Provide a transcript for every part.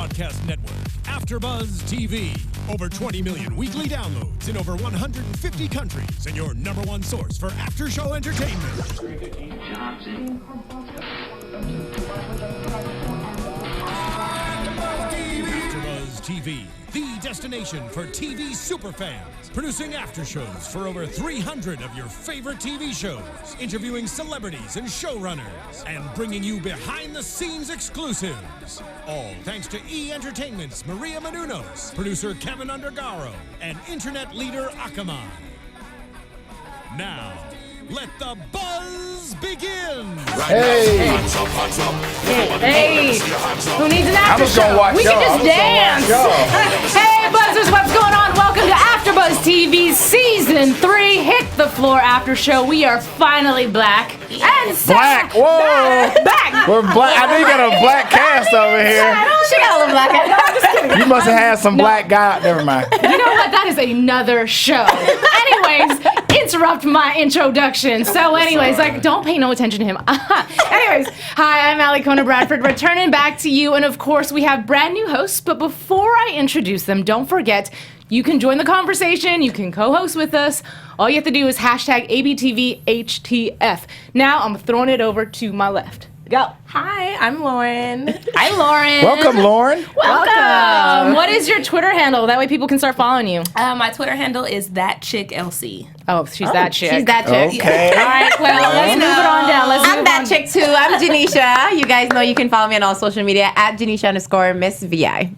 broadcast network, AFTERBUZZ TV. Over 20 million weekly downloads in over 150 countries, and your #1 source for after-show entertainment. AFTERBUZZ TV, the destination for TV superfans. Producing after shows for over 300 of your favorite TV shows, interviewing celebrities and showrunners, and bringing you behind-the-scenes exclusives. All thanks to E! Entertainment's Maria Menounos, producer Kevin Undergaro, and internet leader Akamai. Now, let the buzz begin! Hey! Hey! Who needs an after just gonna show? watch We y'all. can just I'm just gonna dance! watch y'all. Hey, Buzzers, what's going on? Welcome to AfterBuzz TV Season 3 Hit the Floor After Show. We are finally black. And Black! Whoa! Back! We're black. I think you got a black cast over here. She got a little black. No, I'm just kidding. You must have had some black guy. Never mind. You know what? That is another show. Anyways, interrupt my introduction. So anyways, don't pay no attention to him. Anyways, hi, I'm Alikona Bradford, returning back to you. And of course, we have brand new hosts. But before I introduce them, don't forget, you can join the conversation. You can co-host with us. All you have to do is hashtag ABTVHTF. Now I'm throwing it over to my left. Go. Hi, I'm Lauren. Hi, Lauren. Welcome, Lauren. Welcome. What is your Twitter handle? That way people can start following you. My Twitter handle is ThatChickLC. Oh, she's that chick. She's that chick. Okay. All right, well, let's move it on down. I'm that chick too. I'm Janeisha. You guys know you can follow me on all social media at Janeisha_Miss VI.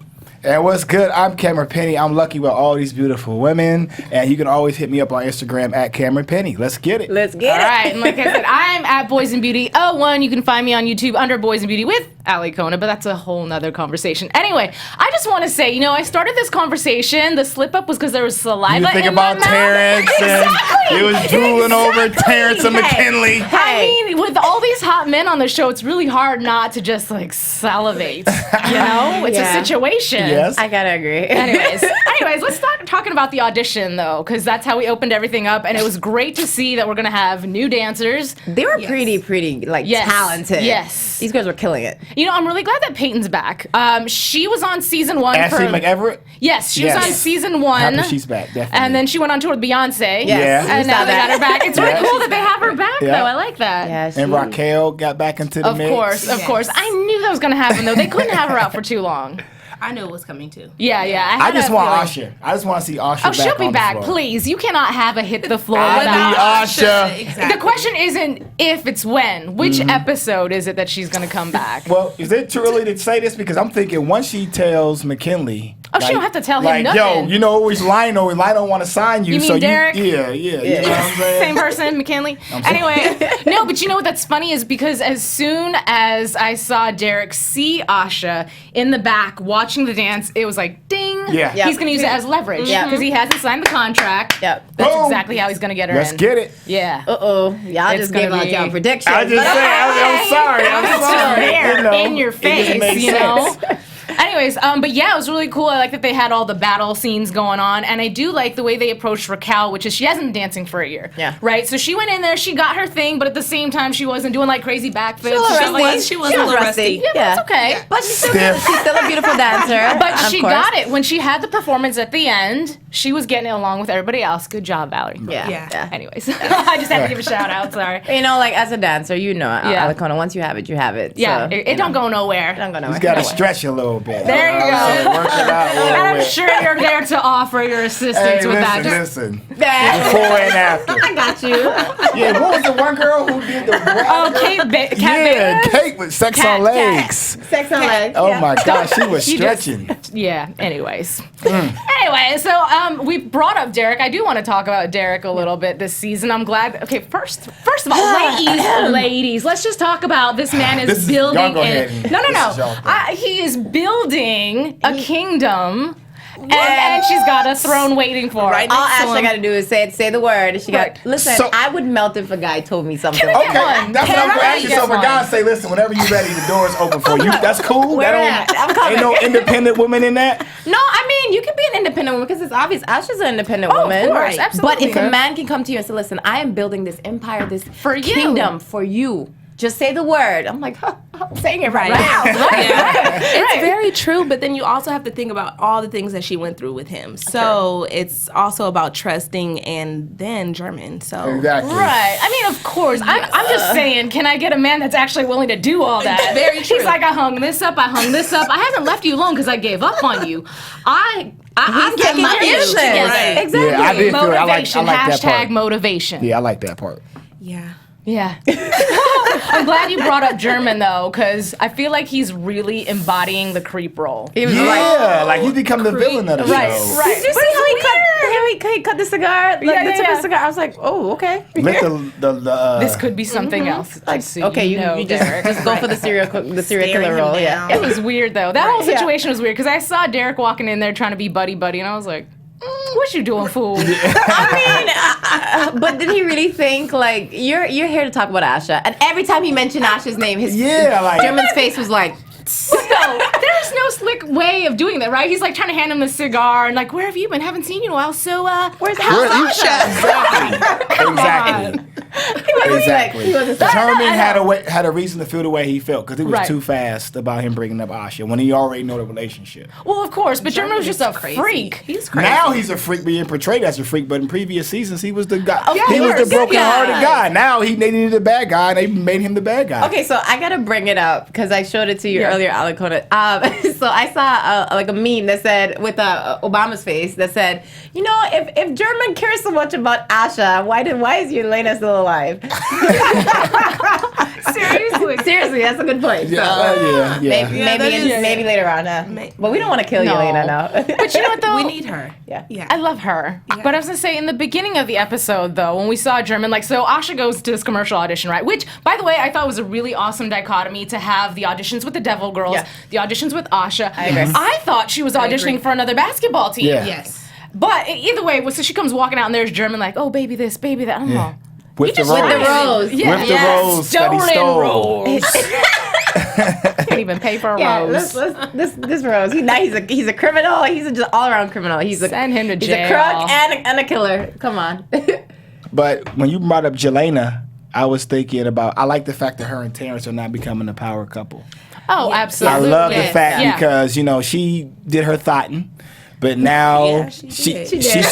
And what's good? I'm Cameron Penny. I'm lucky with all these beautiful women. And you can always hit me up on Instagram at Cameron Penny. Let's get it. Let's get All right, and like I said, I'm at Boys and Beauty 01. You can find me on YouTube under Boys and Beauty with Alikona, but that's a whole nother conversation. Anyway, I just want to say, I started this conversation. The slip up was because there was saliva You think in my about mouth. Terrence Exactly. and you was drooling over Terrence and McKinley. I mean, with all these hot men on the show, it's really hard not to just salivate. It's Yeah. a situation. Yes. I gotta agree. Anyways, let's start talking about the audition though, because that's how we opened everything up, and it was great to see that we're gonna have new dancers. They were pretty Yes. talented. Yes. These girls were killing it. I'm really glad that Peyton's back. She was on season 1 Ashley McEverett. Yes, she was Yes. on season 1. Happy she's back, definitely. And then she went on tour with Beyonce. Yes. Yeah. And We now saw they that. got her back. It's really Yeah. cool that they have her back, Yeah. though. I like that. Yeah, And Raquel got back into the Of mix. course. I knew that was going to happen, though. They couldn't have her out for too long. I knew it was coming too. Yeah. I just want feeling. Usher. I just want to see Usher Oh, back she'll be on the back. floor. Please. You cannot have a hit the floor I without need Usher. Exactly. The question isn't if, it's when. Which episode is it that she's going to come back? Well, is it too early to say this? Because I'm thinking once she tells McKinley. Oh, she don't have to tell him nothing. Yo, it's Lionel. Lionel want to sign you. You mean so Derek? Yeah. You know what I'm saying? Same person, McKinley. Anyway, no, but you know what that's funny is because as soon as I saw Derek see Asha in the back watching the dance, it was like, ding. Yeah. He's going to use it as leverage because he hasn't signed the contract. Yep. That's Boom. exactly how he's going to get her Let's in. get it. Yeah. Uh-oh. Y'all It's just gave gonna out be- y'all predictions. I just say, I'm sorry. I'm It's sorry. just there You know, in your it just face, makes you know? sense. Anyways, but yeah, it was really cool. I like that they had all the battle scenes going on, and I do like the way they approached Raquel, which is she hasn't been dancing for a year. Yeah. Right? So she went in there, she got her thing, but at the same time, she wasn't doing crazy backflips. She was a little rusty. Yeah, that's okay. But she's still, Stiff. she's still a beautiful dancer. But of she course. got it. When she had the performance at the end, she was getting it along with everybody else. Good job, Valerie. Yeah. Anyways, I just had to give a shout out, sorry. As a dancer, Yeah. Alikona, once you have it, you have it. Yeah, So, it don't go nowhere. It don't go You nowhere. got to Nowhere. stretch a little bit. There you know what I'm go. saying? Work it out a little And I'm bit. sure you're there to offer your assistance Hey, with that. listen. Yeah. Before and after. I got you. Yeah, what was the one girl who did the Oh, Kat Yeah, Baker? Kate with sex Kat, on legs. Sex on legs. Oh yeah. my gosh, she was You just- stretching. Yeah, anyways. Anyway, so we brought up Derek. I do want to talk about Derek a little bit this season. I'm glad. Okay, first of all, ladies, let's just talk about this man is This is- building. y'all go ahead and- No. this is y'all thing. He is building a kingdom. And she's got a throne waiting for her. Right All next to Ashley him. got to do is say the word. She Right. got listen. So- I would melt if a guy told me something. Can we like get that. Okay, one? that's what I'm going to ask you. Get So for one. guys say, listen, whenever you're ready, the door's open for you. That's cool. Where That at? I'm coming. Ain't no independent woman in that. No, I mean you can be an independent woman because it's obvious. Asha's an independent Oh, of woman. course, absolutely. But if a man can come to you and say, "Listen, I am building this empire, this For you. kingdom for you," just say the word. I'm like, I'm saying it right now. It's very true, but then you also have to think about all the things that she went through with him. So it's also about trusting and then German. So Exactly. Right. I mean, of course. I'm just saying, can I get a man that's actually willing to do all that? Very true. He's like, I hung this up. I haven't left you alone because I gave up on you. I'm taking my your business. together. Right. Exactly. Yeah, I did feel it. I like Motivation. that part. # motivation. Yeah, I like that part. yeah. Yeah. I'm glad you brought up German though, because I feel like he's really embodying the creep role. He was Yeah, like he become the villain of the Right, show. right. Did you see how he cut the cigar? Like, Yeah, the yeah, tip of yeah. the cigar. I was like, oh, okay. Lit the This could be something else. Like, Just so okay, you Derek. just go for the serial killer him role. down. Yeah. It was weird though. That whole Yeah. situation was weird because I saw Derek walking in there trying to be buddy, and I was like, what you doing, fool? I mean, but did he really think like you're here to talk about Asha? And every time he mentioned Asha's name, his German's face was like. No, there's no slick way of doing that, right? He's like trying to hand him the cigar and like, where have you been? Haven't seen you in a while. So, where's Asha? Exactly. Exactly. He wasn't Herman had a reason to feel the way he felt because he was Right. too fast about him bringing up Asha when he already know the relationship. Well, of course, but German was just a crazy. freak. He's crazy. Now he's a freak being portrayed as a freak, but in previous seasons he was the guy. yeah, he he was was the a good broken-hearted guy. guy. Now they needed the bad guy, and they made him the bad guy. Okay, so I gotta bring it up because I showed it to you earlier, Alikona. So I saw like a meme that said with Obama's face that said, you know, if German cares so much about Asha, why is Yelena still alive? Seriously, that's a good point. Yeah, yeah. Maybe later on, but we don't want to kill No. Yelena now. But you know what though? We need her. Yeah. I love her. But I was gonna say in the beginning of the episode though, when we saw German, like so Asha goes to this commercial audition, right? Which, by the way, I thought was a really awesome dichotomy to have the auditions with the Devil Girls, Yeah. the auditions with Asha. I agree. I thought she was auditioning for another basketball team. Yeah. Yes. But either way, so she comes walking out and there's German like, oh baby this, baby that. I don't know. With the just rose. tried the rose. Yeah. With the rose that he stole. Rose. Can't even pay for a rose. This Rose. He's a criminal. He's a just all around criminal. Send him to He's jail. a crook and a killer. Come on. But when you brought up Jelena, I was thinking about, I like the fact that her and Terrence are now becoming a power couple. Oh, I absolutely. love the Yes. fact Yeah. because, you know, she did her thoughting, but now Yeah, she did. she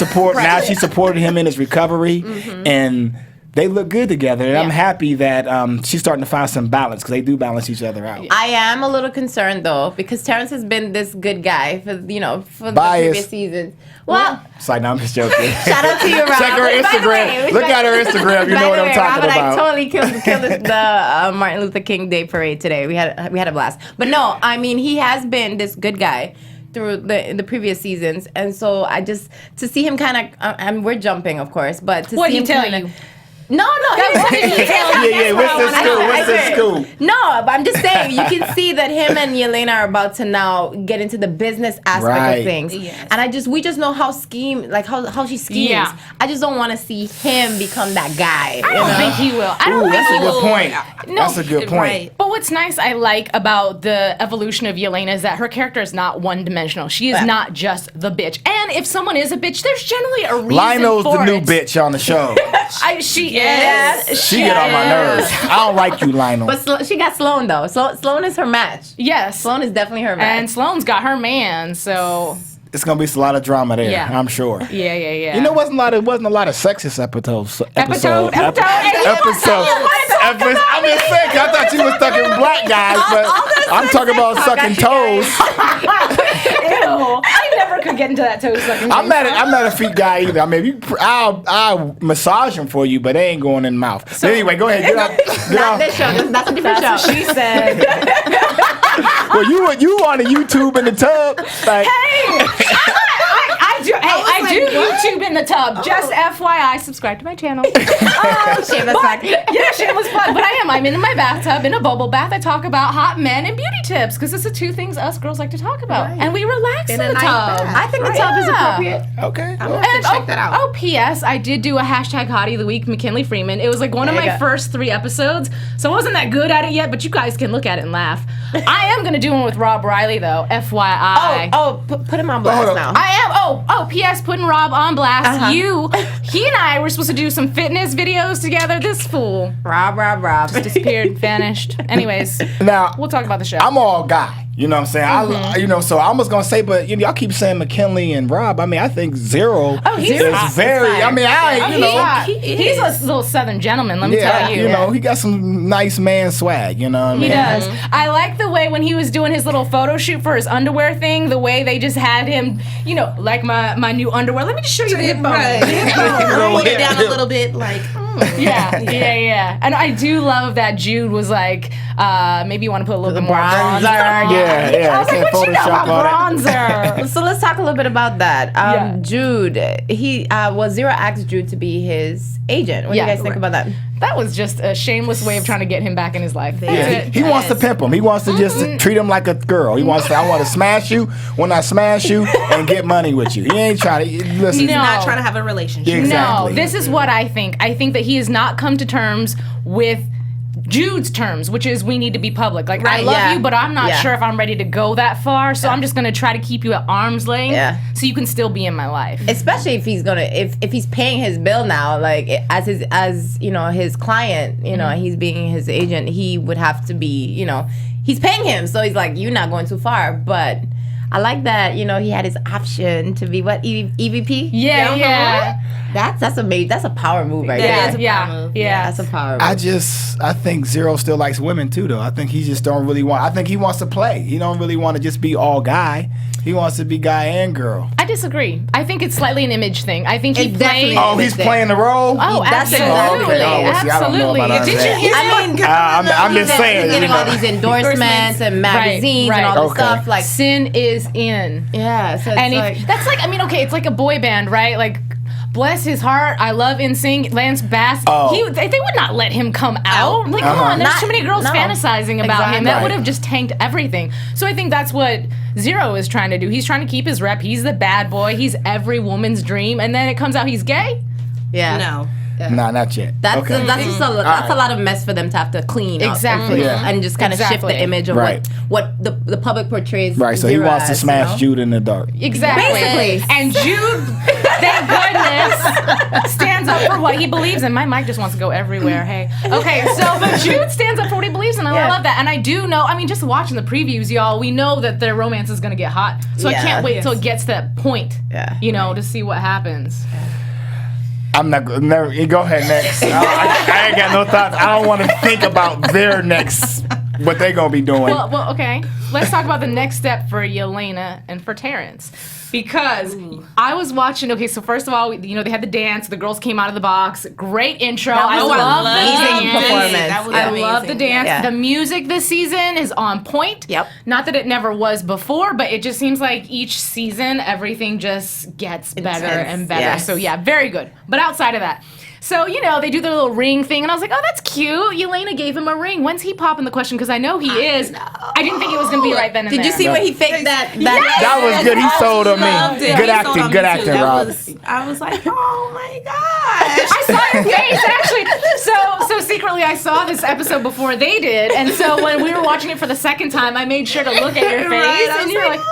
supported him in his recovery, and they look good together. And I'm happy that she's starting to find some balance because they do balance each other out. I am a little concerned though because Terrence has been this good guy for the Biased. previous seasons. Well, It's like, no, I'm just joking. shout out to you, Rob. Check her By the Instagram. way, Look at her Instagram. You by know what the I'm way, talking Rob and about. I totally killed the Martin Luther King Day parade today. We had a blast. But no, I mean he has been this good guy through the previous seasons, and so I just to see him kind of and we're jumping, of course, but to What see he him tell kinda, you? No, What did he tell you? Yeah, what's the scoop? What's the scoop? No, but I'm just saying you can see that him and Yelena are about to now get into the business aspect Right. of things. Yes. And we just know how she schemes. Yeah. I just don't want to see him become that guy. I don't think he will. I don't Ooh, think that's he a good will. point. No, That's a good point. Right. But what's nice I like about the evolution of Yelena is that her character is not one-dimensional. She is not just the bitch. And if someone is a bitch, there's generally a reason Lionel's for the new it. bitch on the show. She Yes. is. She get on my nerves. I don't like you, Lionel. But she got Sloan though. Sloan is her match. Yes. Sloan is definitely her match. And Sloane's got her man, so It's gonna be a lot of drama there. Yeah. I'm sure. yeah. You know, wasn't a lot of sexist episodes. Episode. I'm just saying. 'Cause I thought you was sucking black guys, but I'm talking about sucking toes. Ew. I never could get into that toe sucking. I'm not a feet guy either. I mean, I'll massage them for you, but they ain't going in the mouth. But anyway, go ahead. Get Not out. this show. That's a different That's show. what she said. Well, you on the YouTube in the tub? Like, I do YouTube in the tub. Just FYI, subscribe to my channel. Shameless plug. Yeah, shameless plug. But I'm in my bathtub in a bubble bath. I talk about hot men and beauty tips because it's the two things us girls like to talk about, and we relax in In the a nice tub. bath. I think the tub is appropriate. okay. I'm gonna have to check that out. Oh, P.S. I did do a hashtag Hottie of the Week, McKinley Freeman. It was like one of There you my go. first 3 episodes, so I wasn't that good at it yet, but you guys can look at it and laugh. I am going to do one with Rob Riley, though, FYI. Put him on Hold blast on. now. I am. Oh, P.S. Putting Rob on blast. He and I were supposed to do some fitness videos together. This fool Rob. just disappeared, vanished. Anyways, Now, we'll talk about the show. I'm all guy. You know what I'm saying? So I was gonna say, but y'all keep saying McKinley and Rob. I mean, I think Zero he's is hot. very. I mean, He's a little Southern gentleman. Let me tell you. You know, he got some nice man swag. You know what I mean? He does. I like the way when he was doing his little photo shoot for his underwear thing, the way they just had him, like my new underwear. Let me just show you the hip bone. Roll it down a little bit, like. Yeah. And I do love that Jude was like, maybe you want to put a little bit more bronzer. Yeah. I was like, what you know about bronzer? So let's talk a little bit about that. Jude, Zero asked Jude to be his agent. What do you guys think about that? That was just a shameless way of trying to get him back in his life. Yeah, he wants to pimp him. He wants to just treat him like a girl. He wants to, I want to smash you when I smash you and get money with you. He ain't trying to, listen. He's not trying to have a relationship. Exactly. No, this is what I think. I think that he has not come to terms with Jude's terms, which is we need to be public. Like, I love you, but I'm not sure if I'm ready to go that far. So I'm just gonna try to keep you at arm's length, so you can still be in my life. Especially if he's gonna, if he's paying his bill now, like as his client, he's being his agent, he would have to be, he's paying him, so he's like, you're not going too far, but. I like that, he had his option to be what, EVP? Yeah. That's amazing. That's a power move right there. That is a power move. Yeah, that's a power move. I think Zero still likes women too, though. I think he just don't really want. I think he wants to play. He don't really want to just be all guy. He wants to be guy and girl. I disagree. I think it's slightly an image thing. I think he played. Oh, he's playing the role. Oh, absolutely. I don't know about that. Did you hear? I'm just saying. He's getting all these endorsements and magazines and all this stuff. Like Sin is in. Yeah, so and that's like, it's like a boy band, right? Like, bless his heart, I love NSYNC, Lance Bass. They would not let him come out. Like, come on, there's too many girls fantasizing about him. That would have just tanked everything. So I think that's what Zero is trying to do. He's trying to keep his rep. He's the bad boy. He's every woman's dream. And then it comes out he's gay? Yeah. No. Yeah. Nah, not yet. That's just a lot of mess for them to have to clean up. Exactly. And just kind of shift the image of what the public portrays. Right, so he wants to smash Jude in the dark. Exactly. Basically. And Jude, thank goodness, stands up for what he believes in. My mic just wants to go everywhere. Hey. Okay, but Jude stands up for what he believes in, and I love that. And I do know, just watching the previews, y'all, we know that their romance is going to get hot. So I can't wait until it gets to that point, to see what happens. I'm not. Never. Go ahead next. I ain't got no thoughts. I don't want to think about their next. What they gonna be doing? Well, okay. Let's talk about the next step for Yelena and for Terrence. Because I was watching, so first of all, they had the dance, the girls came out of the box, great intro. I love the dance. Performance. I love the dance. Yeah. The music this season is on point. Yep. Not that it never was before, but it just seems like each season, everything just gets better and better. Yes. So yeah, very good. But outside of that, so, they do their little ring thing, and I was like, oh, that's cute. Yelena gave him a ring. When's he popping the question? Because I know he is. I didn't think it was going to be right then and there. Did you see when he faked that? That was good. He sold on me. Good acting, Rob. I was like, oh my gosh. I saw your face, actually. So secretly, I saw this episode before they did, and so when we were watching it for the second time, I made sure to look at your face, and you're like,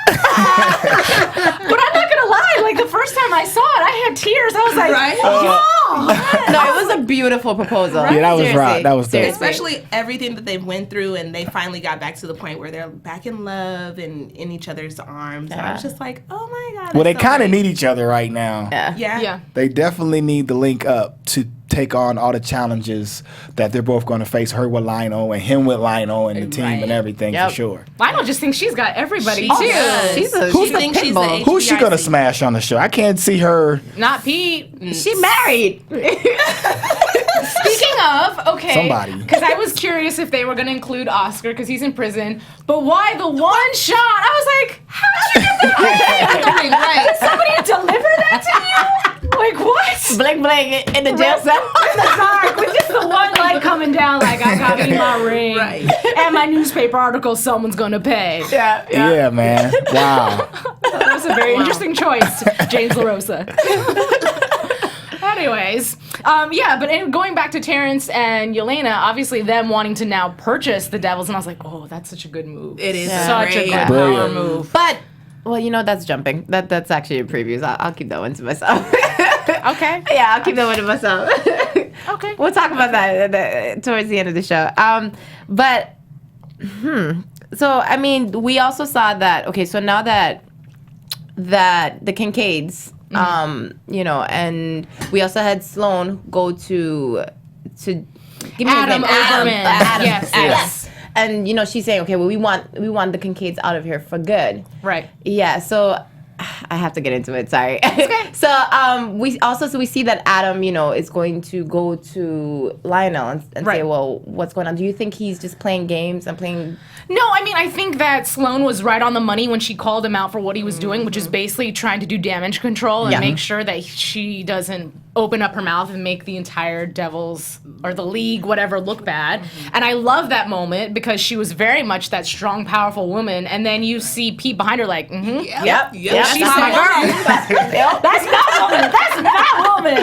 but I'm not gonna lie, like the first time I saw it, I had tears. I was like, no, it was a beautiful proposal. Yeah, that was right. That was good. Especially everything that they went through, and they finally got back to the point where they're back in love and in each other's arms. And I was just like, oh my God. Well, they kind of need each other right now. Yeah. They definitely need to link up to take on all the challenges that they're both going to face, her with Lionel and him with Lionel and the team and everything, for sure. Lionel just thinks she's got everybody, too. She's Who's she going to smash on the show? I can't see her. Not Pete. She married. Speaking of, somebody. Because I was curious if they were going to include Oscar because he's in prison, but why the one shot? I was like, how did you get that? Did somebody deliver that to you? Like, what? Bling bling in the jail cell. In the dark with just the one light coming down like, I got me my ring. And my newspaper article someone's going to pay. Yeah, man. Wow. That was a very interesting choice, James LaRosa. Anyways, but going back to Terrence and Yelena, obviously them wanting to now purchase the Devils, and I was like, oh, that's such a good move. It is such a good Brilliant. power move. But Well, that's jumping. That's actually a preview. So I'll keep that one to myself. Okay. Yeah, I'll keep that one to myself. Okay. We'll talk about that towards the end of the show. So I mean, we also saw that. Okay, so now that the Kincaids, and we also had Sloan go to give me Adam his name. Overman. Adam. Yes. And she's saying, okay, well, we want the Kincaids out of here for good. Right. Yeah. So I have to get into it. Sorry. Okay. So we see that Adam, is going to go to Lionel and say, well, what's going on? Do you think he's just playing games and playing? No, I mean, I think that Sloan was right on the money when she called him out for what he was doing, which is basically trying to do damage control and make sure that she doesn't open up her mouth and make the entire Devils or the league, whatever, look bad. And I love that moment because she was very much that strong, powerful woman. And then you see Pete behind her like, Yep. she's my girl. That's my woman. That's my woman.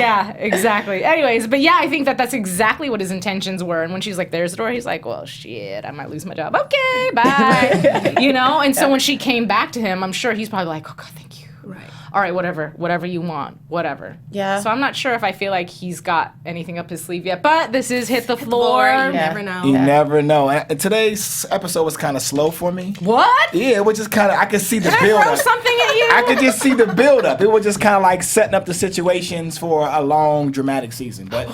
yeah, exactly. Anyways, but yeah, I think that's exactly what his intentions were. And when she's like, there's the door, he's like, well, shit, I might lose my job. Okay, bye. And so when she came back to him, I'm sure he's probably like, oh, God, thank you. Right. All right, whatever you want, whatever. Yeah. So I'm not sure if I feel like he's got anything up his sleeve yet, but this is Hit the Floor. You never know. You never know. And today's episode was kind of slow for me. What? Yeah, it was just kind of, I could see the Did I build throw up. something at you? I could just see the build up. It was just kind of like setting up the situations for a long, dramatic season. But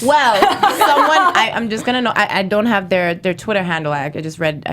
Well, I'm just gonna know. I don't have their Twitter handle. I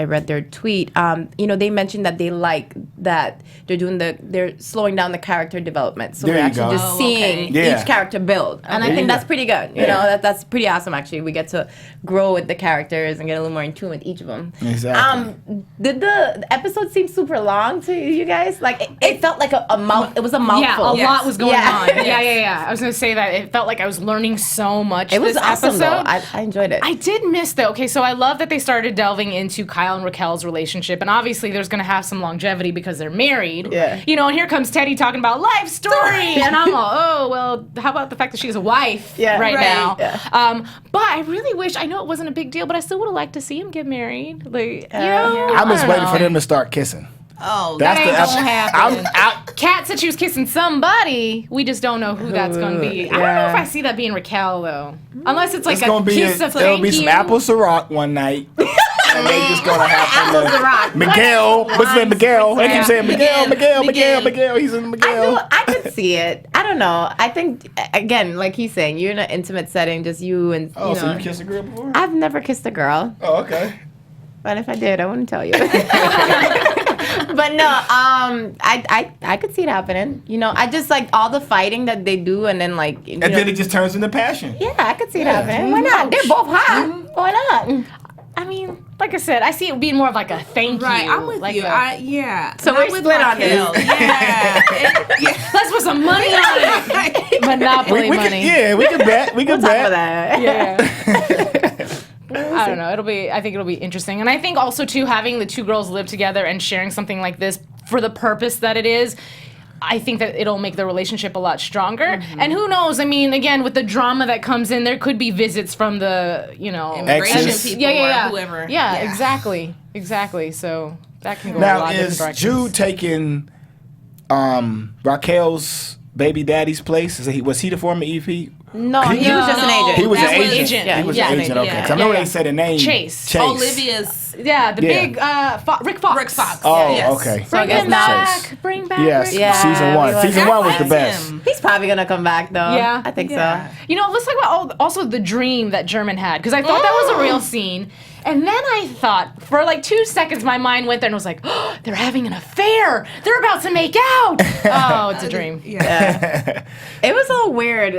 read their tweet. They mentioned that they like that they're slowing down the character development, so There we're you actually go. just seeing Yeah. each character build, and I There think you that's go. pretty good. That's pretty awesome. Actually, we get to grow with the characters and get a little more in tune with each of them. Exactly. Did the episode seem super long to you guys? Like it felt like a mouth. It was a mouthful. Yeah, a lot was going on. Yeah. Yeah. I was gonna say that it felt like I was learning so much. It was this awesome episode. though. I enjoyed it. I did miss though. Okay, so I love that they started delving into Kyle and Raquel's relationship, and obviously there's gonna have some longevity because they're married. Yeah. And here comes Teddy talking about life story, and I'm all, oh well, how about the fact that she's a wife right now? Yeah. But I really wish. I know it wasn't a big deal, but I still would have liked to see him get married. Like, I'm just waiting for them to start kissing. Oh, That ain't That's gonna happen. I'm Kat said she was kissing somebody. We just don't know who that's gonna be. I don't know if I see that being Raquel though, unless it's like It's a gonna be kiss of there'll thank be you. some apple Ciroc one night. And they just gonna have Apple Ciroc. Miguel. What's his name? Miguel. They keep saying Miguel. Miguel. He's in Miguel. I could see it. I don't know. I think again, like he's saying, you're in an intimate setting, just you and So you kissed a girl before? I've never kissed a girl, Oh, okay. but if I did, I wouldn't tell you. But no, I could see it happening. I just like all the fighting that they do, and then like And then it just turns into passion. yeah, I could see it happening. Why not? They're both hot. Why not? I mean, like I said, I see it being more of like a thank you. Right, I'm with like you. So we're split on this. Yeah. Let's put some money on it. Monopoly We money. can bet. We can Talk about bet. that. Yeah. I don't know. I think it'll be interesting. And I think also too, having the two girls live together and sharing something like this for the purpose that it is, I think that it'll make the relationship a lot stronger. And who knows? I mean, again, with the drama that comes in, there could be visits from the, Immigration Exes. people or whoever. Yeah, exactly. So that can go a Now, lot of different is directions. Jude taking Raquel's baby daddy's place? Was he the former EP? No, he was just an agent. He was an That was agent. agent. Yeah, He was yeah. an agent. Okay. 'Cause I remember they said a name. Chase. Olivia's. Yeah, the big Rick Fox. Rick Fox. Oh, Yes. okay. So I Bring guess him now. back. Bring back Yes. Rick Yeah, Season we one. like- Season one was the best. He's probably gonna come back though. Yeah. I think Yeah. so. Let's talk about also the dream that German had, because I thought that was a real scene. And then I thought, for like 2 seconds, my mind went there and was like, oh, they're having an affair. They're about to make out. Oh, it's a dream. It was all weird.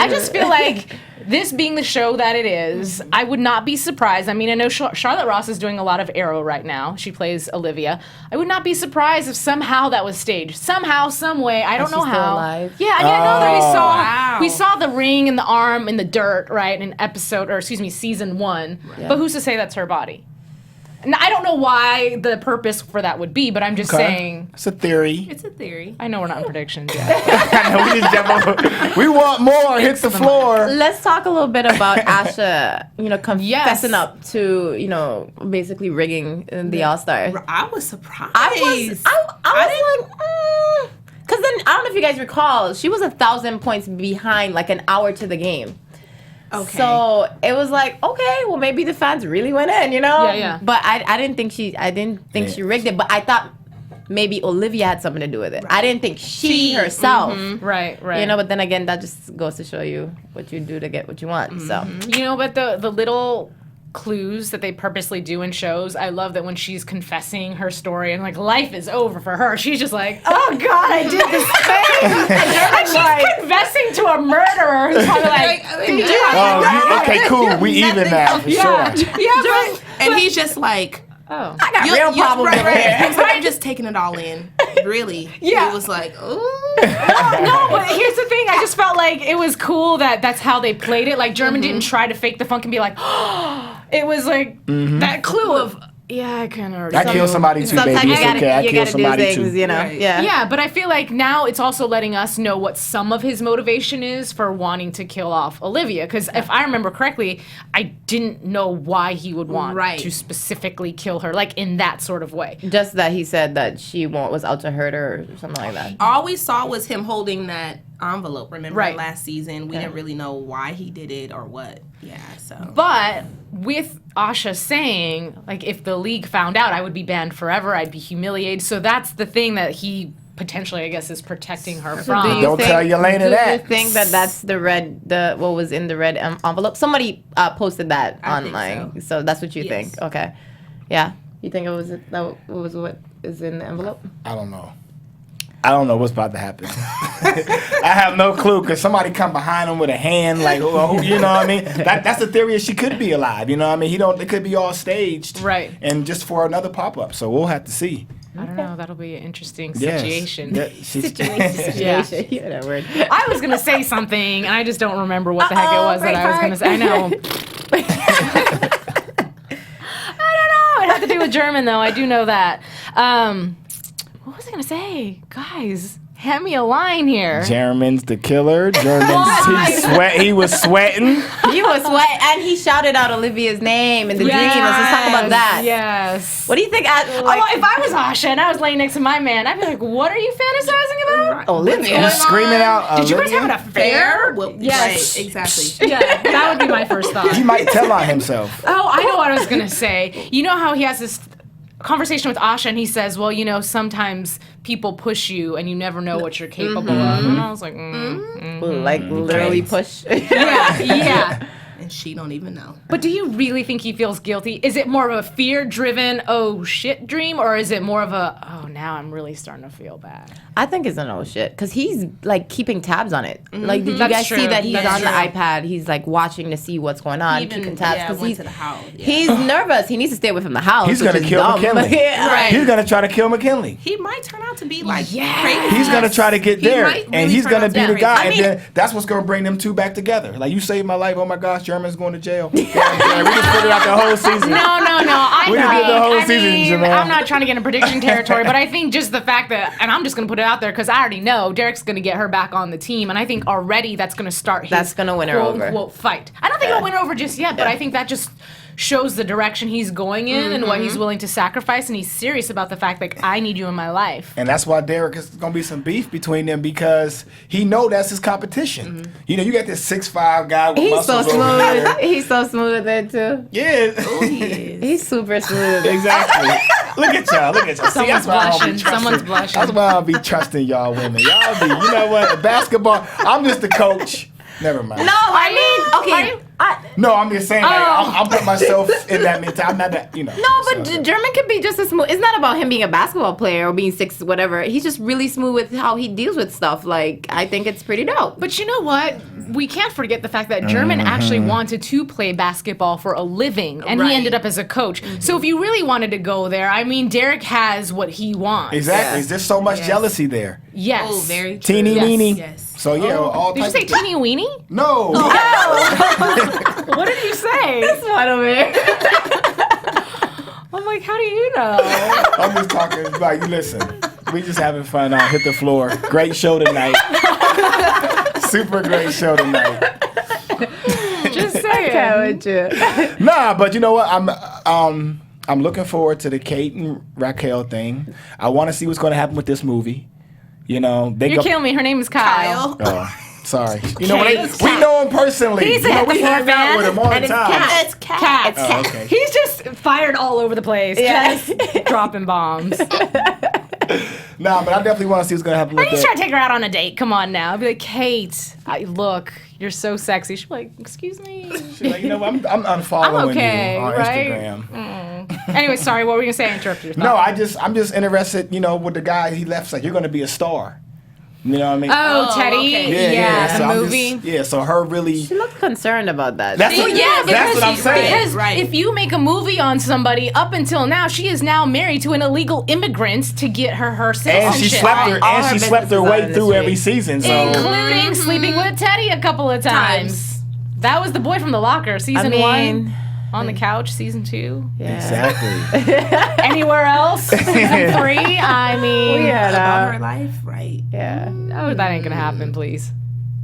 I just feel like this being the show that it is, I would not be surprised. I mean, I know Charlotte Ross is doing a lot of Arrow right now. She plays Olivia. I would not be surprised if somehow that was staged. Somehow, some way. I don't know she's still how. alive? Yeah, I mean, I know that Wow. we saw the ring and the arm in the dirt, right, in season 1. But who's to say that's her body? I don't know why the purpose for that would be, but I'm just saying. It's a theory. It's a theory. I know we're not in predictions yet. I know, we just jump over. We want more. Hit the floor. Let's talk a little bit about Asha, confessing up to, basically rigging the All-Star. I was surprised. I was like, because then, I don't know if you guys recall, she was 1,000 points behind, like an hour to the game. Okay. So it was like, okay, well maybe the fans really went in, Yeah. But I didn't think she she rigged it. But I thought maybe Olivia had something to do with it. Right. I didn't think she herself. Mm-hmm. Right. But then again, that just goes to show you what you do to get what you want. Mm-hmm. So but the little clues that they purposely do in shows, I love that when she's confessing her story and like life is over for her, she's just like, oh God, I did this thing. And she's confessing to a murderer who's probably like, okay, cool. We even now for sure. Yeah, and he's just like, I got real problems over here. He's like, I'm just taking it all in. Really. Yeah. He was like, ooh. No, but here's the thing. I just felt like it was cool that that's how they played it. Like, German didn't try to fake the funk and be like, it was like that clue of, I kind of already. I killed somebody too, Sometimes baby. you It's gotta, okay. I you killed gotta do somebody things, too. Right. Yeah. Yeah, but I feel like now it's also letting us know what some of his motivation is for wanting to kill off Olivia. Because if I remember correctly, I didn't know why he would want to specifically kill her, like in that sort of way. Just that he said that she was out to hurt her or something like that. All we saw was him holding that envelope. Remember Right. last season? We didn't really know why he did it or what. Yeah, so. But with Asha saying, like, if the league found out, I would be banned forever, I'd be humiliated. So that's the thing that he potentially, I guess, is protecting her from. Don't tell Yelena that. Do you think that that's what was in the red envelope? Somebody posted that online. So that's what you think. Okay. Yeah. You think that was what is in the envelope? I don't know. I don't know what's about to happen. I have no clue because somebody come behind him with a hand, like, you know what I mean? That's the theory. She could be alive. You know what I mean? It could be all staged, Right. And just for another pop up. So we'll have to see. I don't know. That'll be an interesting Yes. situation. Yeah, Situation. Yeah, that word. I was going to say something, and I just don't remember what the heck it was that I was going to say. I know. I don't know. It had to do with German, though. I do know that. What was I going to say? Guys, hand me a line here. German's the killer. He was sweating. He was sweating, and he shouted out Olivia's name in the dream. Let's talk about that. Yes. What do you think? If I was Asha and I was laying next to my man, I'd be like, what are you fantasizing about? Olivia. He's screaming out. Did you guys have an affair? Well, Yes. Right, exactly. Yeah, that would be my first thought. He might tell on himself. Oh, I know what I was going to say. You know how he has this conversation with Asha and he says, well, sometimes people push you and you never know what you're capable of. And I was like, Like literally push. yeah. And she don't even know. But do you really think he feels guilty? Is it more of a fear-driven, oh, shit dream? Or is it more of a, oh, now I'm really starting to feel bad? I think it's an oh shit because he's like keeping tabs on it. Like, did you That's guys true. see that he's That's on the true. iPad? He's like watching to see what's going on, keeping tabs because went to the house. Yeah. he's nervous. He needs to stay away from the house. He's going gonna to kill McKinley. Right. He's gonna try to kill McKinley. He might turn out to be like crazy. He's gonna try to get there, might and really he's turn gonna out be to the be guy. crazy. And then that's what's gonna bring them two back together. Like, you saved my life. Oh my gosh, German's going to jail. Yeah, we just put it out the whole season. No. We done did the whole season, Jamal. I'm not trying to get in prediction territory, but I think just the fact that, and I'm just going to put it out there because I already know Derek's going to get her back on the team, and I think already that's going to start his That's gonna win her over. quote-unquote fight. I don't think he'll win her over just yet, but I think that just shows the direction he's going in and what he's willing to sacrifice, and he's serious about the fact, like, I need you in my life. And that's why Derek is going to be some beef between them because he know that's his competition. You know, you got this 6'5" guy with He's so muscles over smooth. there. He's so smooth with it too. Yeah. He's super smooth. Exactly. Look at y'all. See, Someone's that's why I don't be blushing. Someone's trusting. blushing. That's why I don't be trusting y'all women. Y'all be, you know what? Basketball, I'm just the coach. Never mind. No, I mean, No, I'm just saying, like, I'm putting myself in that mentality. I'm not that, No, but German could be just as smooth. It's not about him being a basketball player or being 6, whatever. He's just really smooth with how he deals with stuff. Like, I think it's pretty dope. But you know what? We can't forget the fact that German actually wanted to play basketball for a living, and he ended up as a coach. So if you really wanted to go there, I mean, Derek has what he wants. Exactly. There's so much jealousy there. Yes. Oh, very true. Teeny weeny. Yes. So, yeah, all Did you types say of teeny weeny? No. What did you say? This one over here. I'm like, how do you know? I'm just talking. Like, listen, we just having fun on Hit the Floor. Great show tonight. Super great show tonight. Just saying. with you. Nah, but you know what? I'm looking forward to the Kate and Raquel thing. I want to see what's going to happen with this movie. You know, You're killing me. Her name is Kyle. Oh, sorry. You know, Kate. we know him personally. He's you a know, we hang out fan, with him all the and it's time. Cat. It's Cat. Oh, okay. He's just fired all over the place. Yeah. Just dropping bombs. Nah, but I definitely want to see what's going to happen with He's that. trying to take her out on a date. Come on now. I'd be like, Kate, look, you're so sexy. She'd be like, excuse me. She's like, you know what? I'm unfollowing I'm okay, you on right? Instagram. Anyway, sorry, what were you going to say? I interrupted you. No, I'm just interested, you know, with the guy he left. Like, you're going to be a star. You know what I mean? Oh, Teddy. okay. Yeah, so the I'm movie. So her really. She looked concerned about that. That's what, that's what I'm saying. Because Right. if you make a movie on somebody, up until now, she is now married to an illegal immigrant to get her citizenship. And she slept her All her slept her businesses way are in through this every week. season. So including sleeping with Teddy a couple of times. That was the boy from the locker, season 1. On the couch, season 2. Yeah. exactly. Anywhere else, season 3. I mean, About her life, right? Yeah. oh, that ain't gonna happen, please.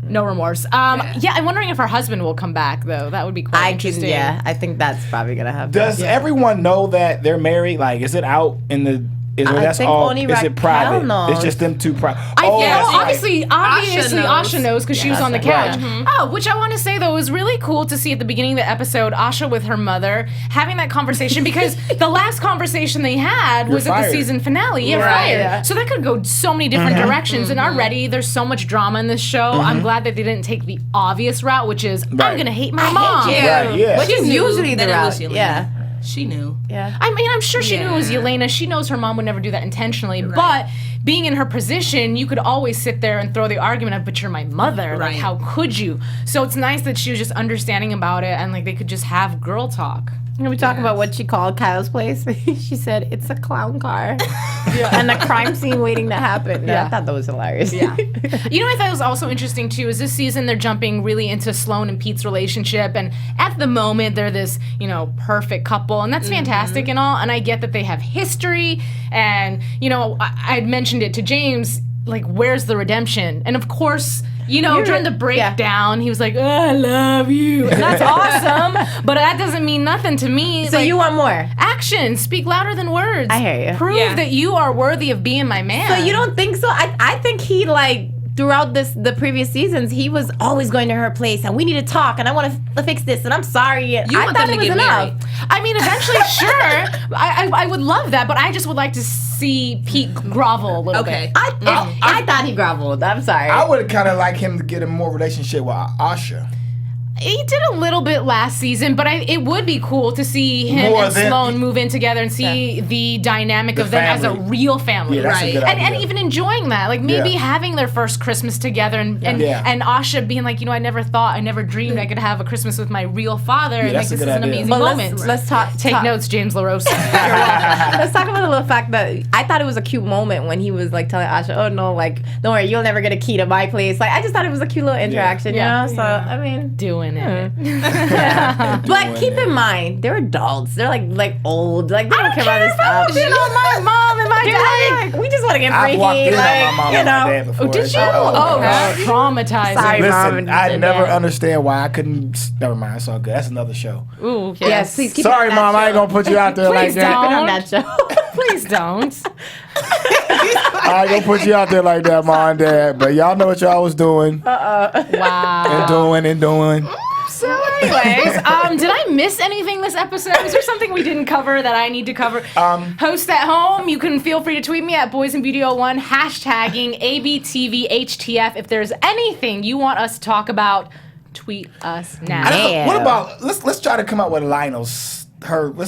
No remorse. Yeah, I'm wondering if her husband will come back though. That would be quite interesting. I think that's probably gonna happen. Does everyone know that they're married? Like, is it out in the? Is, I that's think all? only Is it Raquel private? knows. It's just them two private. Obviously, knows. Asha knows because she was on the Right. couch. Oh, which I want to say though was really cool to see at the beginning of the episode, Asha with her mother having that conversation because the last conversation they had was at the fired. season finale. Yeah, Right. fired. Yeah. So that could go so many different directions. And already there's so much drama in this show. I'm glad that they didn't take the obvious route, which is I'm Right. gonna hate my mom. Right, yeah. Which is She knew usually the that it was route. Yelena. Yeah. She knew. Yeah. I mean, I'm sure she knew it was Yeah. Yelena. She knows her mom would never do that intentionally. But being in her position, you could always sit there and throw the argument of, but you're my mother. Like, Right. how could you? So it's nice that she was just understanding about it and, like, they could just have girl talk. Can we talk about what she called Kyle's place? She said, it's a clown car. And a crime scene waiting to happen. Yeah. I thought that was hilarious. Yeah. You know what I thought was also interesting, too, is this season they're jumping really into Sloane and Pete's relationship. And at the moment, they're this, you know, perfect couple. And that's fantastic and all. And I get that they have history. And, you know, I'd mentioned it to James, like, where's the redemption? And of course, you know, during the breakdown, he was like, oh, I love you. And that's awesome. But that doesn't mean nothing to me. So Like, you want more? actions speak louder than words. I hear you. Prove Yeah. that you are worthy of being my man. So you don't think so? I think he like throughout the previous seasons he was always going to her place and we need to talk and I want to fix this and I'm sorry. I want thought them it to was get enough. married. I mean, eventually, sure. I would love that, but I just would like to see Pete grovel a little Okay. bit. I thought he groveled. I'm sorry. I would kind of like him to get a more relationship with Asha. He did a little bit last season, but it would be cool to see him More and than- Sloane move in together and see the dynamic The of them as a family. real family. Yeah, that's Right. a good And idea. even enjoying that, like maybe Yeah. having their first Christmas together, and Asha being like, you know, I never dreamed I could have a Christmas with my real father, and like that's a this is good an idea. amazing but moment. let's talk. Take notes, James LaRosa. Let's talk about the little fact that I thought it was a cute moment when he was like telling Asha, "Oh no, like don't worry, you'll never get a key to my place." Like I just thought it was a cute little interaction, Yeah. you know. So I mean, Doing it. but keep in mind they're adults. They're like old. Like they don't care about this stuff. You know, my mom and my They're dad. like, we just want to get I've freaky. walked in on my Like mom you and my know. dad before. Did you? Oh, Traumatizing. Sorry, Mom Listen, and I never Dad. understand why I couldn't. Never mind, it's all good. That's another show. Ooh, Yes, please keep Sorry, it on that Mom, I ain't show. gonna put you out there like Please that. Keep it don't. on that show. Please don't. I ain't gonna put you out there like that, Mom and Dad. But y'all know what y'all was doing Wow. and doing. So, anyways, did I miss anything this episode? Is there something we didn't cover that I need to cover? Host at home, you can feel free to tweet me at BoysandBeauty01, hashtagging ABTVHTF. If there's anything you want us to talk about, tweet us now. Yeah. What about let's try to come up with Lionel's her MO.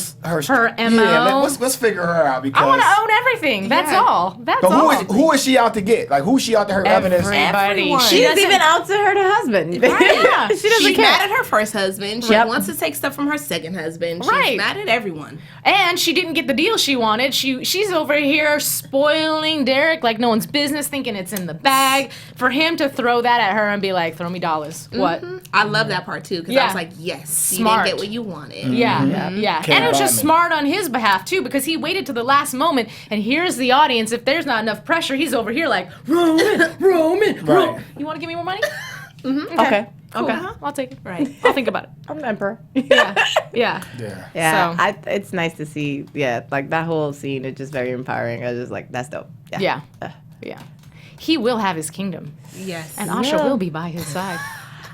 Yeah, let's figure her out because I want to own everything. That's Yeah. all. That's But all. who is she out to get? Like who's she out to hurt evidence? Everybody. Everyone. She She's doesn't even out to her husband. Yeah. she doesn't She's care. mad at her first husband. She Yep. wants to take stuff from her second husband. She's Right. mad at everyone. And she didn't get the deal she wanted. She's over here spoiling Derek like no one's business, thinking it's in the bag. For him to throw that at her and be like, "Throw me dollars." What? I love that part too because Yeah. I was like, yes, Smart. you didn't get what you wanted. Yeah, yeah. Yeah, Can't and it was just buy me. smart on his behalf too, because he waited to the last moment, and here's the audience. If there's not enough pressure, he's over here like Roman. Right. You want to give me more money? Okay. Cool. Okay. I'll take it. Right. I'll think about it. I'm the emperor. Yeah. Yeah. Yeah, So- it's nice to see. Yeah, like that whole scene is just very empowering. I was just like, that's dope. Yeah. Yeah. He will have his kingdom, Yes. and Asha will be by his side.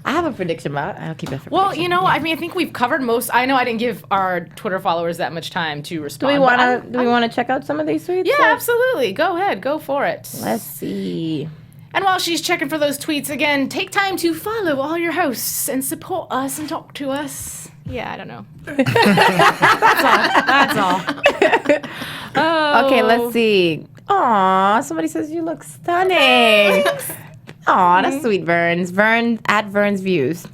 I have a prediction, but I'll keep it for Well, prediction. you know, I mean, I think we've covered most. I know I didn't give our Twitter followers that much time to do respond. we but want to check out some of these tweets? Yeah, or- absolutely. Go ahead. Go for it. Let's see. And while she's checking for those tweets, again, take time to follow all your hosts and support us and talk to us. Yeah, I don't know. That's all. Oh. Okay, let's see. Aw, somebody says you look stunning. Aw, that's sweet, Verns. Vern at Vern's Views.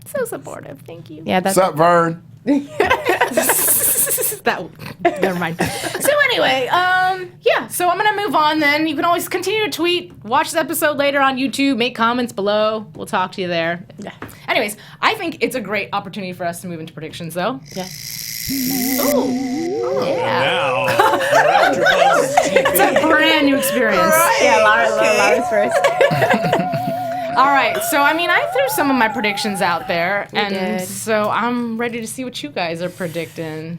So supportive. Thank you. Yeah, that's What's up, Vern? Never mind. So anyway, yeah. So I'm gonna move on. Then you can always continue to tweet. Watch the episode later on YouTube. Make comments below. We'll talk to you there. Yeah. Anyways, I think it's a great opportunity for us to move into predictions, though. Yeah. Now, for AfterBuzz TV. It's a brand new experience. Yeah, Lara's first. All right. So I mean, I threw some of my predictions out there, and did. so I'm ready to see what you guys are predicting.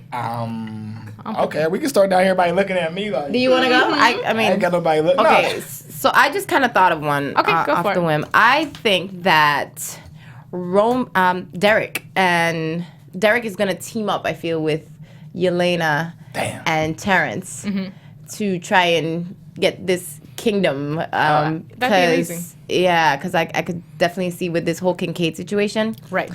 Okay, we can start down here by looking at me like. Do you want to go? I I mean, ain't got nobody looking. okay. So I just kind of thought of one Okay, go off for the it. whim. I think that Derek is gonna team up. I feel with Yelena Damn. and Terrence to try and get this kingdom. that'd be amazing. Yeah, because I could definitely see with this whole Kincaid situation. Right.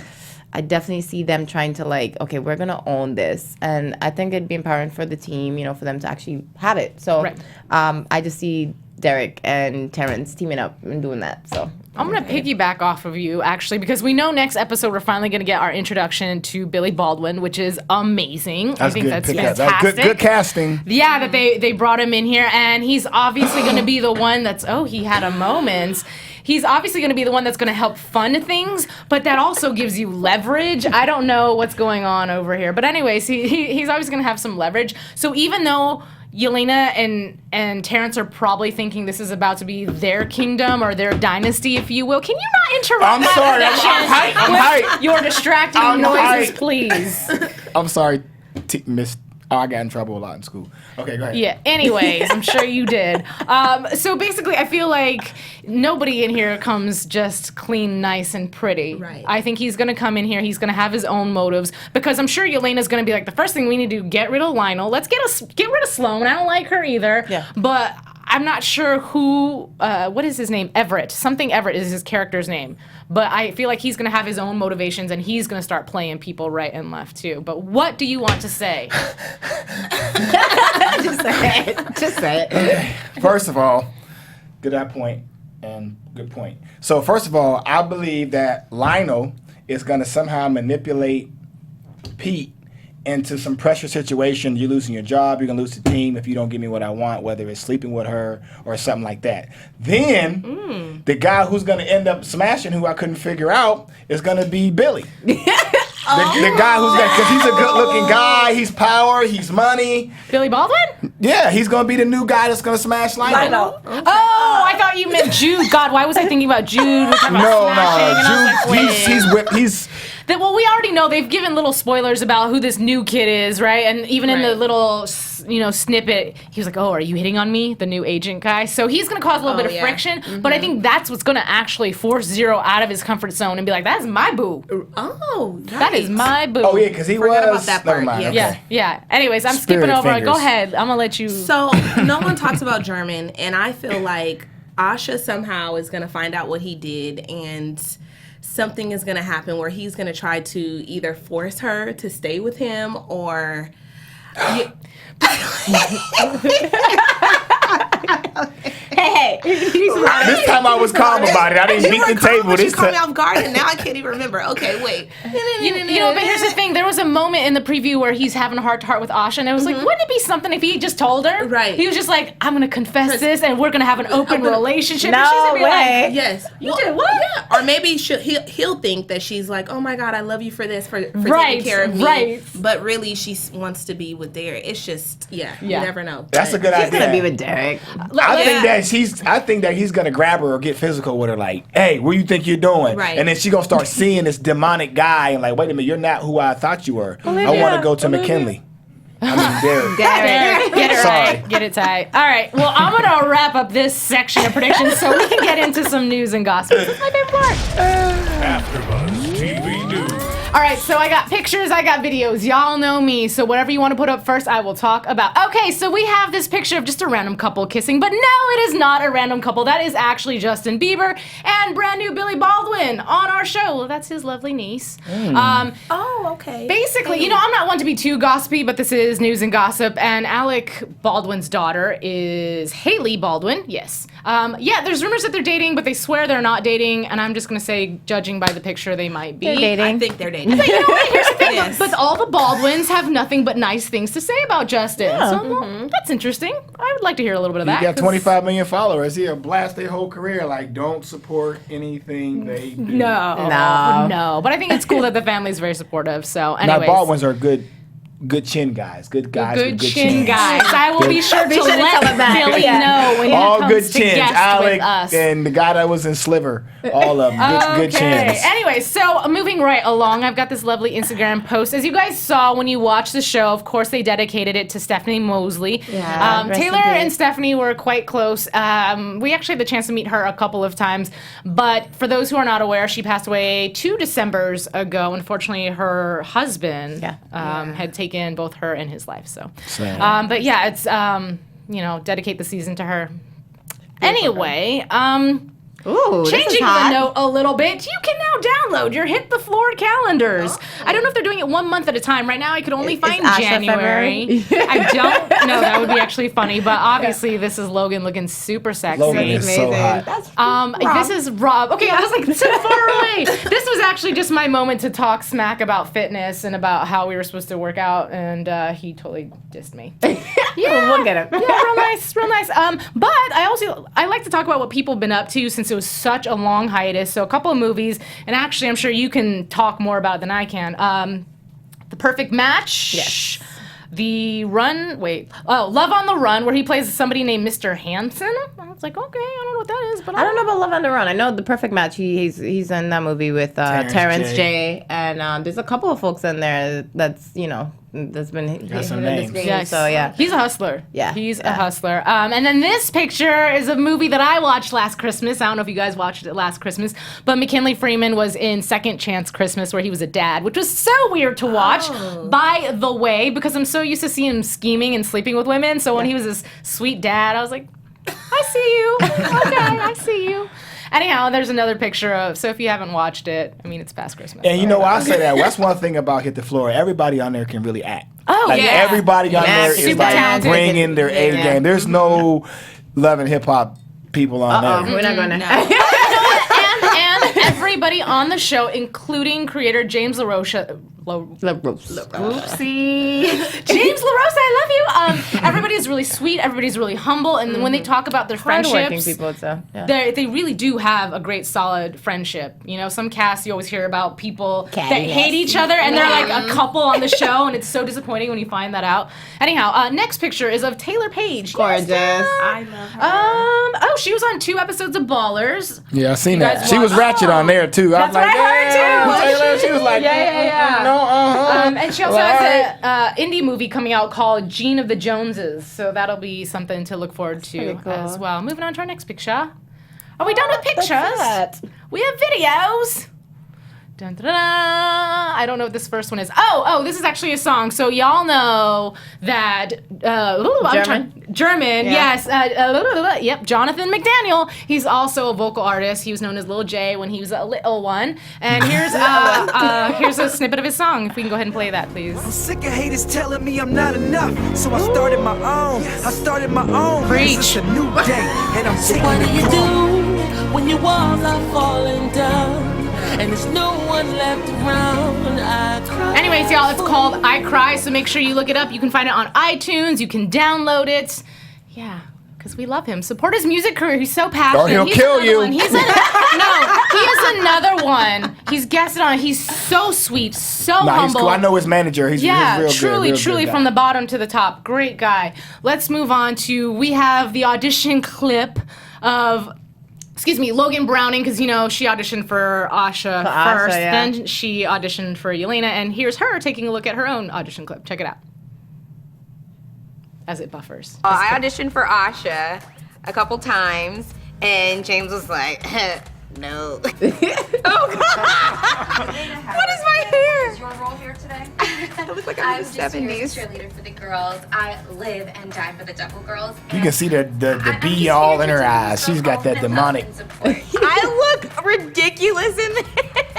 I definitely see them trying to like, okay, we're gonna own this, and I think it'd be empowering for the team, you know, for them to actually have it. So, Right. I just see Derek and Terrence teaming up and doing that. So, I'm going to piggyback off of you, actually, because we know next episode we're finally going to get our introduction to Billy Baldwin, which is amazing. I That's think good. that's Pick up. fantastic. That's good casting. Yeah, that they brought him in here, and he's obviously going to be the one that's, he had a moment. He's obviously going to be the one that's going to help fund things, but that also gives you leverage. I don't know what's going on over here. But anyways, he's always going to have some leverage. So even though Yelena and Terrence are probably thinking this is about to be their kingdom or their dynasty, if you will. Can you not interrupt I'm my sorry, prediction I'm with hyped. your distracting I'm noises, hyped. please? I'm sorry, Miss. Oh, I got in trouble a lot in school. Okay, go ahead. Yeah, anyways, I'm sure you did. So basically, I feel like nobody in here comes just clean, nice, and pretty. Right. I think he's going to come in here, he's going to have his own motives, because I'm sure Yelena's going to be like, the first thing we need to do, get rid of Lionel. Let's get rid of Sloane. I don't like her either. Yeah. But I'm not sure who, what is his name? Everett. Something Everett is his character's name. But I feel like he's going to have his own motivations, and he's going to start playing people right and left, too. But what do you want to say? just say it. Just say it. Okay. First of all, good point and good point. So first of all, I believe that Lionel is going to somehow manipulate Pete into some pressure situation. You're losing your job. You're going to lose the team if you don't give me what I want, whether it's sleeping with her or something like that. Then the guy who's going to end up smashing, who I couldn't figure out, is going to be Billy. The guy who's got, because he's a good-looking guy, he's power, he's money. Billy Baldwin? Yeah, he's going to be the new guy that's going to smash Lionel. Oh, I thought you meant Jude. God, why was I thinking about Jude? We're talking about smashing, and I was like, wait. He's Well, we already know they've given little spoilers about who this new kid is, right? And even in the Right. little, snippet, he was like, "Oh, are you hitting on me, the new agent guy?" So he's gonna cause a little bit of yeah. friction. But I think that's what's gonna actually force Zero out of his comfort zone and be like, "That's my boo. Oh, That is right. my boo." Oh yeah, because he Forgot was. about that Never part, mind. yeah. Okay. Yeah, yeah. Anyways, I'm Spirit skipping over. fingers. Go ahead. I'm gonna let you. So no one talks about German, and I feel like Asha somehow is gonna find out what he did, and something is gonna happen where he's gonna try to either force her to stay with him or. Hey, Hey. This time I was calm about it. I didn't beat the table. You This caught me time. off guard, and now I can't even remember. Okay, wait. You know, but here's the thing. There was a moment in the preview where he's having a heart-to-heart with Asha, and I was like, wouldn't it be something if he just told her? Right. He was just like, I'm going to confess this, and we're going to have an open relationship. No and she's gonna be way. like, Yes. You did what? Yeah. Or maybe he'll think that she's like, oh my God, I love you for this, for Right, taking care of me. right. But really, she wants to be with Derek. It's just, you never know. That's a good She's idea. gonna be with Derek. I think that he's gonna grab her or get physical with her. Like, hey, what do you think you're doing? Right. And then she gonna start seeing this demonic guy and like, wait a minute, you're not who I thought you were. I want to go to McKinley. I mean, Derek. Derek, get it Sorry. right. Get it tight. All right. Well, I'm going to wrap up this section of predictions so we can get into some news and gossip. This is my favorite part. AfterBuzz TV News. All right, so I got pictures, I got videos. Y'all know me, so whatever you want to put up first, I will talk about. Okay, so we have this picture of just a random couple kissing, but no, it is not a random couple. That is actually Justin Bieber and brand new Billy Baldwin on our show. Well, that's his lovely niece. Okay. Basically, you know, I'm not one to be too gossipy, but this is news and gossip, and Alec Baldwin's daughter is Haley Baldwin. Yes. There's rumors that they're dating, but they swear they're not dating, and I'm just going to say, judging by the picture, they might be. They're dating. I think they're dating. But you know what? Here's the thing. Yes. But all the Baldwins have nothing but nice things to say about Justin. So well, that's interesting. I would like to hear a little bit of He that. got 'cause- 25 million followers. He'll blast their whole career. Like, don't support anything they do. No. But I think it's cool that the family's very supportive. So, Now, anyways. Baldwins are good chin guys. Good guys Good with good chin chins. guys. I will be sure to Be sure to let tell him that. Billy Yeah. know when All he comes good to chins. guest Alec with us. and the guy that was in Sliver. All of them. Good chins. Anyway, so moving right along, I've got this lovely Instagram post. As you guys saw when you watched the show, of course, they dedicated it to Stephanie Mosley. Yeah, rest Taylor in peace. and Stephanie were quite close. We actually had the chance to meet her a couple of times. But for those who are not aware, she passed away 2 Decembers ago. Unfortunately, her husband had taken both her and his life. So, Sad. but yeah, it's dedicate the season to her. Anyway, Ooh, this is changing the hot. note a little bit, you can now download your Hit the Floor calendars. I don't know if they're doing it 1 month at a time. Right now, I could only find Asha January. I don't know. That would be actually funny. But obviously, this is Logan looking super sexy. Logan is so hot. That's This is Rob. Okay, I was like so far away. This was actually just my moment to talk smack about fitness and about how we were supposed to work out, and he totally dissed me. we'll get him. Yeah, real nice, real nice. But I like to talk about what people have been up to since it was such a long hiatus. So a couple of movies, and actually I'm sure you can talk more about it than I can. The Perfect Match. Yes. The Run. Love on the Run, where he plays somebody named Mr. Hansen. I was like, okay, I don't know what that is, but I don't know about Love on the Run. I know The Perfect Match. He's in that movie with Terrence J. And there's a couple of folks in there that's that's been Got some hitting the names. screen. Yes. So yeah. He's a hustler. Yeah. He's a hustler. And then this picture is a movie that I watched last Christmas. I don't know if you guys watched it last Christmas, but McKinley Freeman was in Second Chance Christmas, where he was a dad, which was so weird to watch, by the way, because I'm so used to seeing him scheming and sleeping with women. So when he was this sweet dad, I was like, I see you. Okay, I see you. Anyhow, there's another picture of, so if you haven't watched it, I mean, it's past Christmas. And you know, I say that. That's one thing about Hit the Floor. Everybody on there can really act. Oh, like, yeah. everybody on there is super like talented. bringing their A game. There's no Love and Hip Hop people on there. We're not gonna. and everybody on the show, including creator James LaRoche. Oopsie. James LaRoche, I love you. Everybody is really sweet. Everybody's really humble. And when they talk about their Hardworking friendships, people, so yeah. they really do have a great, solid friendship. You know, some casts you always hear about people that Cattiness. hate each other, and they're like a couple on the show, and it's so disappointing when you find that out. Anyhow, next picture is of Taylor Page. Gorgeous. I love her. She was on 2 episodes of Ballers. Yeah, I seen You that. guys She was watch- ratchet on there too. I was That's like, what I heard, too. Taylor. She was like, Yeah. no, And she also Well, has an indie movie coming out called Gene of the Joneses, so that'll be something to look forward to pretty cool. as well. Moving on to our next picture. Are we done with pictures? that? We have videos. Dun, dun, dun. I don't know what this first one is. Oh, this is actually a song. So y'all know that German, yes. Yep, Jonathan McDaniel. He's also a vocal artist. He was known as Lil J when he was a little one. And here's a snippet of his song. If we can go ahead and play that, please. I'm sick of haters telling me I'm not enough, so I started my own. Preach. It's a new day, and I'm taking What do it you wrong. do when your walls are falling down and there's no one left around? I cry. Anyways, y'all, it's called I Cry, so make sure you look it up. You can find it on iTunes. You can download it. Yeah, because we love him. Support his music career. He's so passionate. Or he'll He's kill another you. one. He is another one. He's guested on it. He's so sweet, so Nah, he's humble. cool. I know his manager. He's real good. Truly guy. from the bottom to the top. Great guy. Let's move on to, we have the audition clip of, Logan Browning, because, she auditioned for Asha first. yeah. Then she auditioned for Yelena, and here's her taking a look at her own audition clip. Check it out. As it buffers. I auditioned for Asha a couple times, and James was like, no. Oh, God. What is my hair? Is your role here today? I look like I'm I'm in the just here as 70s. a cheerleader for the girls. I live and die for the Double Girls. You can see the bee all in her eyes. She's got that demonic. I look ridiculous in this.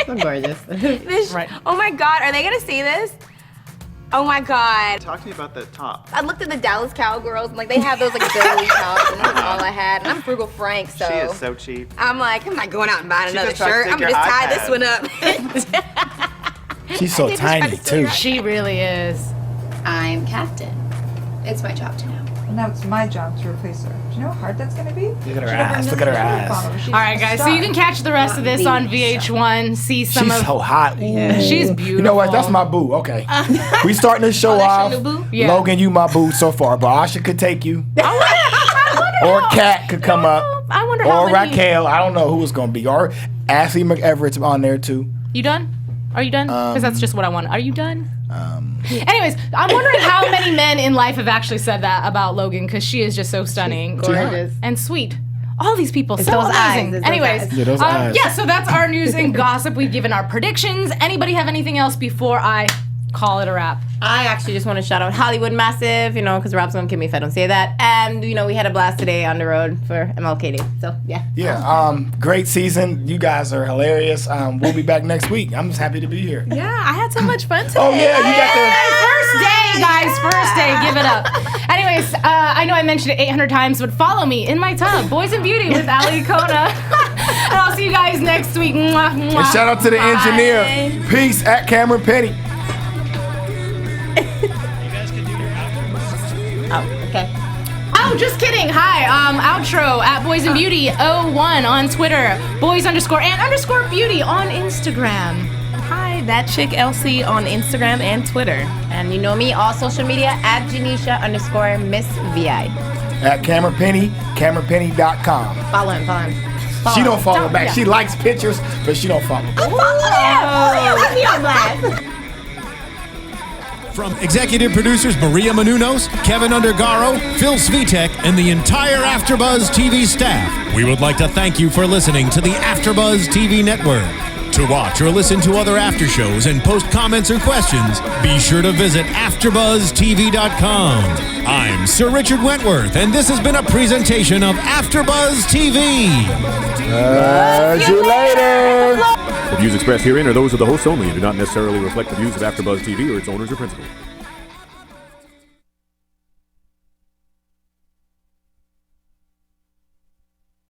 So gorgeous. Right. Oh, my God. Are they going to see this? Oh, my God. Talk to me about the top. I looked at the Dallas Cowgirls, and, they have those, billowy tops, and that's all I had. And I'm Frugal Frank, so. She is so cheap. I'm like, I'm not going out and buying She another just tried to shirt. take I'm going to your just tie iPad. this one up. She's so tiny too. She really is. I'm captain. It's my job to know. Now it's my job to replace her. Do you know how hard that's gonna be? Look at her eyes. Look at her eyes. All right, guys, so you can catch the rest of this on VH1. See some She's of. so hot. Ooh. She's beautiful. You know what? That's my boo. Okay. We starting the show that's your off. new boo? Yeah. Logan, you my boo so far, but Asha could take you. Or Kat could come up. I wonder how Or many. Raquel. I don't know who it's gonna be. Or Ashley McEverett's on there too. You done? Are you done? Because that's just what I want. Are you done? Anyways, I'm wondering how many men in life have actually said that about Logan, because she is just so stunning. Gorgeous. And sweet. All these people, so those eyes, amazing. it's those Anyways, eyes. Yeah, those eyes. yeah, so that's our news and gossip. We've given our predictions. Anybody have anything else before I call it a wrap? I actually just want to shout out Hollywood Massive, because Rob's going to kill me if I don't say that. And, we had a blast today on the road for MLK Day. So, yeah. Yeah, great season. You guys are hilarious. We'll be back next week. I'm just happy to be here. Yeah, I had so much fun today. Oh yeah, you got First day, guys. First day. Give it up. Anyways, I know I mentioned it 800 times, but follow me in my tub, Boys and Beauty with Alikona. And I'll see you guys next week. Mwah, mwah. And shout out to the engineer. Peace at Cameron Penny. Okay. Oh, just kidding. Hi, outro at Boys and Beauty 01 on Twitter. Boys_and_beauty on Instagram. Hi, that chick Elsie on Instagram and Twitter. And you know me, all social media at Janeisha_Miss VI. At Cameron Penny, CameronPenny.com. Follow him. She don't follow back. yeah. She likes pictures, but she don't follow back. From executive producers Maria Menounos, Kevin Undergaro, Phil Svitek, and the entire AfterBuzz TV staff, we would like to thank you for listening to the AfterBuzz TV network. To watch or listen to other after shows and post comments or questions, be sure to visit AfterBuzzTV.com. I'm Sir Richard Wentworth, and this has been a presentation of AfterBuzz TV. See you later. The views expressed herein are those of the hosts only and do not necessarily reflect the views of AfterBuzz TV or its owners or principals.